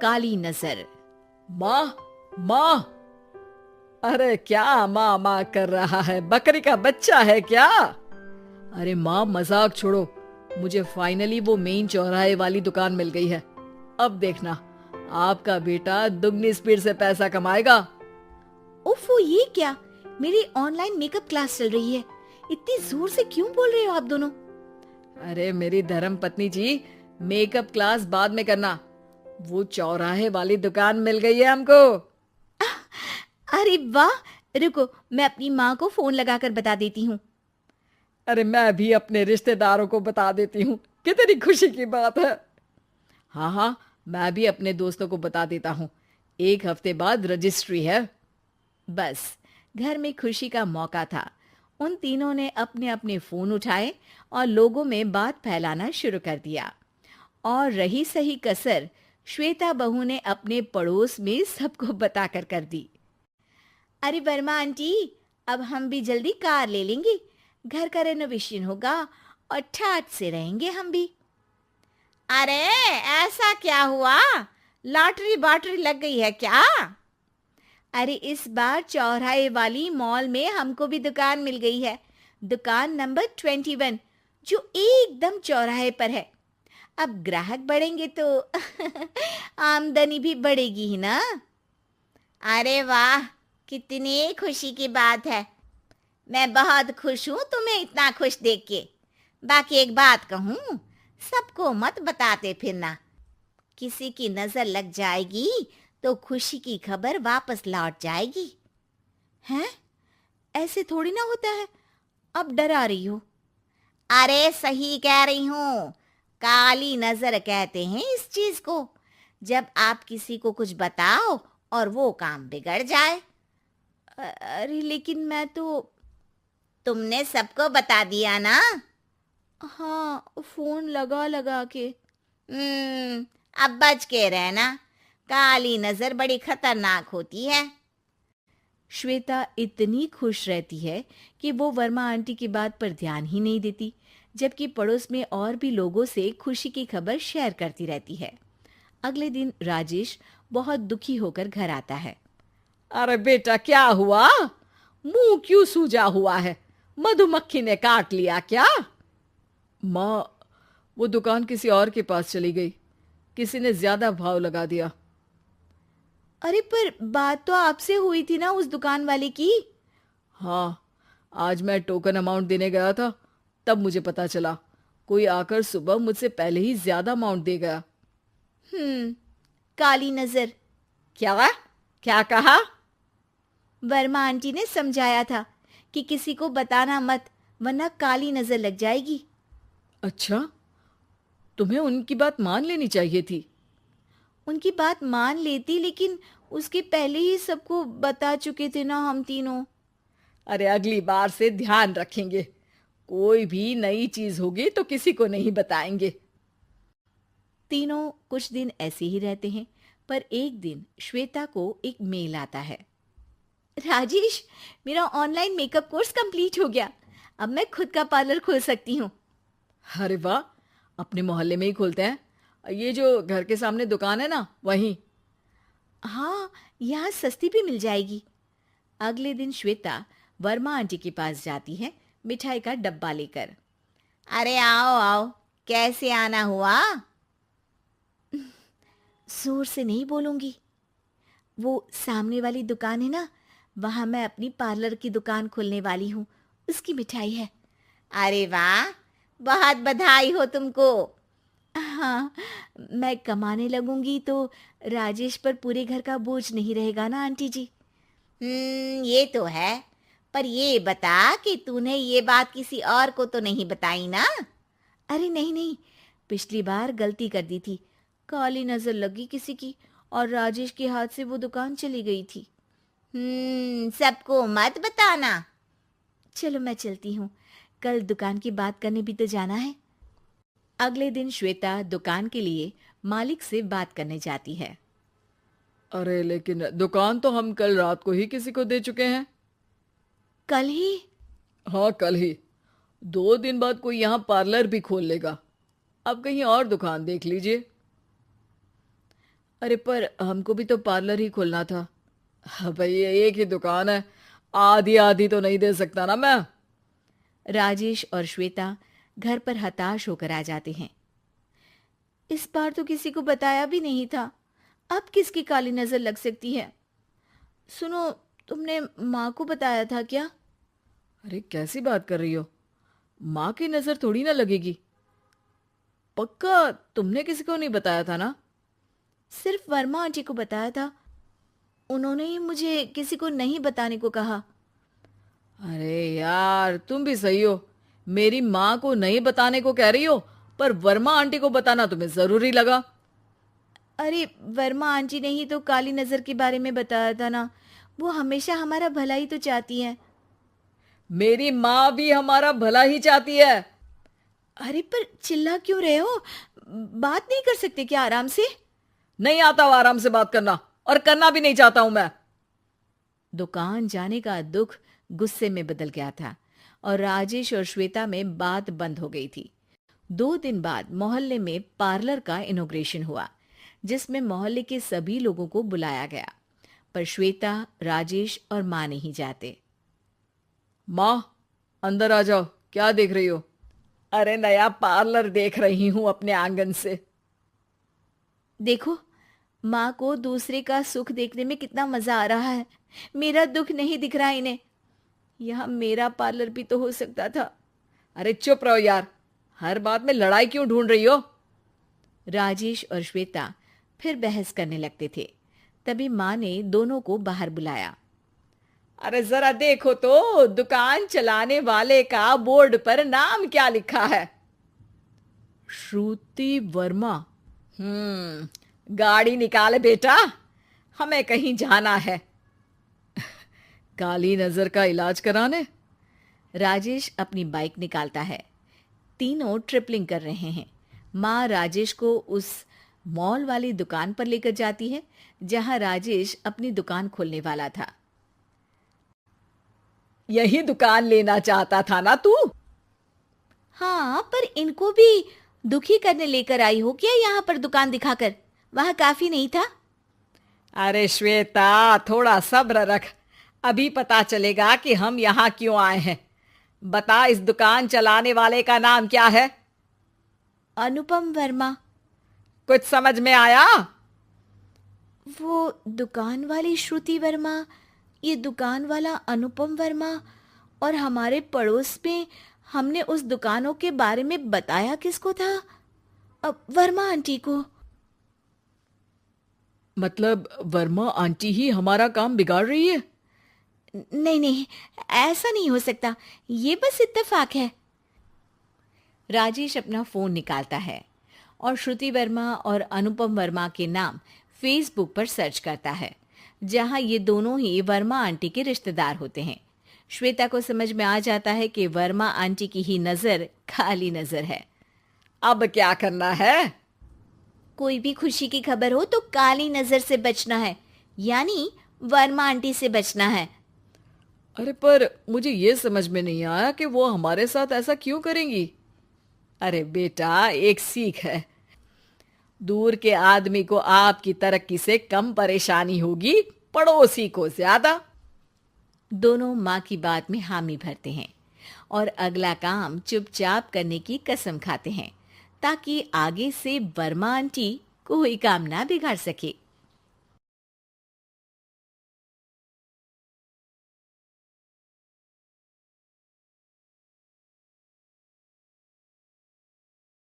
काली नजर। माँ, माँ, अरे क्या माँ माँ कर रहा है? बकरी का बच्चा है क्या? अरे माँ, मजाक छोड़ो। मुझे फाइनली वो मेन चौराहे वाली दुकान मिल गई है। अब देखना, आपका बेटा दुगनी स्पीड से पैसा कमाएगा। उफ़ो, ये क्या? मेरी ऑनलाइन मेकअप क्लास चल रही है। इतनी जोर से क्यों बोल रहे हो आप दोनों? अरे मेरी धर्म पत्नी जी, मेकअप क्लास बाद में करना। वो चौराहे वाली दुकान मिल गई है हमको। अरे वाह! रुको, मैं अपनी माँ को फोन लगाकर बता देती हूँ। अरे मैं भी अपने रिश्तेदारों को बता देती हूँ। कितनी खुशी की बात है। हाँ हाँ, मैं भी अपने दोस्तों को बता देता हूँ। 1 हफ्ते बाद रजिस्ट्री है। बस, घर में खुशी का मौका था। उन तीनों ने अपने अपने फोन उठाए और लोगों में बात फैलाना शुरू कर दिया। और रही सही कसर, श्वेता बहू ने अपने पड़ोस में सबको बताकर कर दी। अरे वर्मा आंटी, अब हम भी जल्दी कार ले लेंगे। घर का रेनोवेशन होगा और ठाट से रहेंगे हम भी। अरे ऐसा क्या हुआ? लॉटरी बाटरी लग गई है क्या? अरे इस बार चौराहे वाली मॉल में हमको भी दुकान मिल गई है। दुकान नंबर 21, जो एकदम चौराहे पर है। अब ग्राहक बढ़ेंगे तो आमदनी भी बढ़ेगी ही ना। अरे वाह, कितनी खुशी की बात है। मैं बहुत खुश हूँ तुम्हें इतना खुश देख के। बाकी एक बात कहूँ, सबको मत बताते फिरना। किसी की नजर लग जाएगी तो खुशी की खबर वापस लौट जाएगी। हैं? ऐसे थोड़ी ना होता है। अब डरा रही हो। अरे सही कह रही हूँ। काली नजर कहते हैं इस चीज को, जब आप किसी को कुछ बताओ और वो काम बिगड़ जाए। अरे लेकिन मैं तो। तुमने सबको बता दिया ना? हाँ, फोन लगा लगा के। अब बच के रहना। काली नजर बड़ी खतरनाक होती है। श्वेता इतनी खुश रहती है कि वो वर्मा आंटी की बात पर ध्यान ही नहीं देती, जबकि पड़ोस में और भी लोगों से खुशी की खबर शेयर करती रहती है। अगले दिन राजेश बहुत दुखी होकर घर आता है। अरे बेटा, क्या हुआ? मुंह क्यों सूजा हुआ है? मधुमक्खी ने काट लिया क्या? माँ, वो दुकान किसी और के पास चली गई। किसी ने ज्यादा भाव लगा दिया। अरे पर बात तो आपसे हुई थी ना उस दुकान वाले की। हाँ, आज मैं टोकन अमाउंट देने गया था, तब मुझे पता चला। कोई आकर सुबह मुझसे पहले ही ज्यादा अमाउंट दे गया। काली नजर। क्या? क्या कहा? वर्मा आंटी ने समझाया था कि किसी को बताना मत, वरना काली नजर लग जाएगी। अच्छा, तुम्हें उनकी बात मान लेनी चाहिए थी। उनकी बात मान लेती, लेकिन उसके पहले ही सबको बता चुके थे ना हम तीनों। अरे अगली बार से ध्यान रखेंगे। कोई भी नई चीज होगी तो किसी को नहीं बताएंगे। तीनों कुछ दिन ऐसे ही रहते हैं, पर एक दिन श्वेता को एक मेल आता है। राजेश, मेरा ऑनलाइन मेकअप कोर्स कंप्लीट हो गया। अब मैं खुद का पार्लर खोल सकती हूँ। अरे वाह, अपने मोहल्ले में ही खोलते हैं। ये जो घर के सामने दुकान है ना, वहीं। हाँ, यहाँ सस्ती भी मिल जाएगी। अगले दिन श्वेता वर्मा आंटी के पास जाती है, मिठाई का डब्बा लेकर। अरे आओ आओ, कैसे आना हुआ? जोर से नहीं बोलूंगी। वो सामने वाली दुकान है ना, वहां मैं अपनी पार्लर की दुकान खोलने वाली हूँ। उसकी मिठाई है। अरे वाह, बहुत बधाई हो तुमको। हाँ, मैं कमाने लगूंगी तो राजेश पर पूरे घर का बोझ नहीं रहेगा ना आंटी जी। ये तो है। पर ये बता कि तूने ये बात किसी और को तो नहीं बताई ना? अरे नहीं नहीं, पिछली बार गलती कर दी थी। काली नजर लगी किसी की और राजेश के हाथ से वो दुकान चली गई थी। सबको मत बताना। चलो मैं चलती हूँ, कल दुकान की बात करने भी तो जाना है। अगले दिन श्वेता दुकान के लिए मालिक से बात करने जाती है। अरे लेकिन दुकान तो हम कल रात को ही किसी को दे चुके हैं। कल ही? हाँ, कल ही। 2 दिन बाद कोई यहाँ पार्लर भी खोल लेगा। अब कहीं और दुकान देख लीजिए। अरे पर हमको भी तो पार्लर ही खोलना था। हाँ भाई, एक ही दुकान है, आधी आधी तो नहीं दे सकता ना मैं। राजेश और श्वेता घर पर हताश होकर आ जाते हैं। इस बार तो किसी को बताया भी नहीं था, अब किसकी काली नजर लग सकती है। सुनो, तुमने माँ को बताया था क्या? अरे कैसी बात कर रही हो, माँ की नजर थोड़ी ना लगेगी। पक्का तुमने किसी को नहीं बताया था ना? सिर्फ वर्मा आंटी को बताया था, उन्होंने ही मुझे किसी को नहीं बताने को कहा। अरे यार, तुम भी सही हो, मेरी माँ को नहीं बताने को कह रही हो, पर वर्मा आंटी को बताना तुम्हें जरूरी लगा। अरे वर्मा आंटी ने ही तो काली नजर के बारे में बताया था ना, वो हमेशा हमारा भला ही तो चाहती है। मेरी माँ भी हमारा भला ही चाहती है। अरे पर चिल्ला क्यों रहे हो? बात नहीं कर सकते क्या आराम से? नहीं आता वो आराम से बात करना, और करना भी नहीं चाहता हूं मैं। दुकान जाने का दुख गुस्से में बदल गया था और राजेश और श्वेता में बात बंद हो गई थी। 2 दिन बाद मोहल्ले में पार्लर का इनॉग्रेशन हुआ, जिसमें मोहल्ले के सभी लोगों को बुलाया गया, पर श्वेता, राजेश और माँ नहीं जाते। माँ, अंदर आ जाओ, क्या देख रही हो? अरे नया पार्लर देख रही हूं अपने आंगन से। देखो, माँ को दूसरे का सुख देखने में कितना मजा आ रहा है, मेरा दुख नहीं दिख रहा इन्हें। यह मेरा पार्लर भी तो हो सकता था। अरे चुप रहो यार, हर बात में लड़ाई क्यों ढूंढ रही हो? राजेश और श्वेता फिर बहस करने लगते थे। तभी माँ ने दोनों को बाहर बुलाया। अरे जरा देखो तो, दुकान चलाने वाले का बोर्ड पर नाम क्या लिखा है? श्रुति वर्मा। गाड़ी निकाले बेटा, हमें कहीं जाना है। काली नजर का इलाज कराने? राजेश अपनी बाइक निकालता है। तीनों ट्रिपलिंग कर रहे हैं। माँ राजेश को उस मॉल वाली दुकान पर लेकर जाती है जहां राजेश अपनी दुकान खोलने वाला था। यही दुकान लेना चाहता था ना तू? हाँ, पर इनको भी दुखी करने लेकर आई हो क्या यहाँ पर दुकान दिखाकर? वहां काफी नहीं था? अरे श्वेता, थोड़ा सब्र रख, अभी पता चलेगा कि हम यहाँ क्यों आए हैं। बता, इस दुकान चलाने वाले का नाम क्या है? अनुपम वर्मा। कुछ समझ में आया? वो दुकान वाली श्रुति वर्मा, ये दुकान वाला अनुपम वर्मा, और हमारे पड़ोस में हमने उस दुकानों के बारे में बताया किसको था? अब वर्मा आंटी को। मतलब वर्मा आंटी ही हमारा काम बिगाड़ रही है? नहीं नहीं, ऐसा नहीं हो सकता, ये बस इत्तेफाक है। राजेश अपना फोन निकालता है और श्रुति वर्मा और अनुपम वर्मा के नाम फेसबुक पर सर्च करता है, जहां ये दोनों ही वर्मा आंटी के रिश्तेदार होते हैं। श्वेता को समझ में आ जाता है कि वर्मा आंटी की ही नजर काली नजर है। अब क्या करना है? कोई भी खुशी की खबर हो तो काली नजर से बचना है, यानी वर्मा आंटी से बचना है। अरे पर मुझे ये समझ में नहीं आया कि वो हमारे साथ ऐसा क्यों करेंगी। अरे बेटा, एक सीख है, दूर के आदमी को आपकी तरक्की से कम परेशानी होगी, पड़ोसी को ज्यादा। दोनों माँ की बात में हामी भरते हैं और अगला काम चुपचाप करने की कसम खाते हैं, ताकि आगे से वर्मा आंटी कोई काम ना बिगाड़ सके।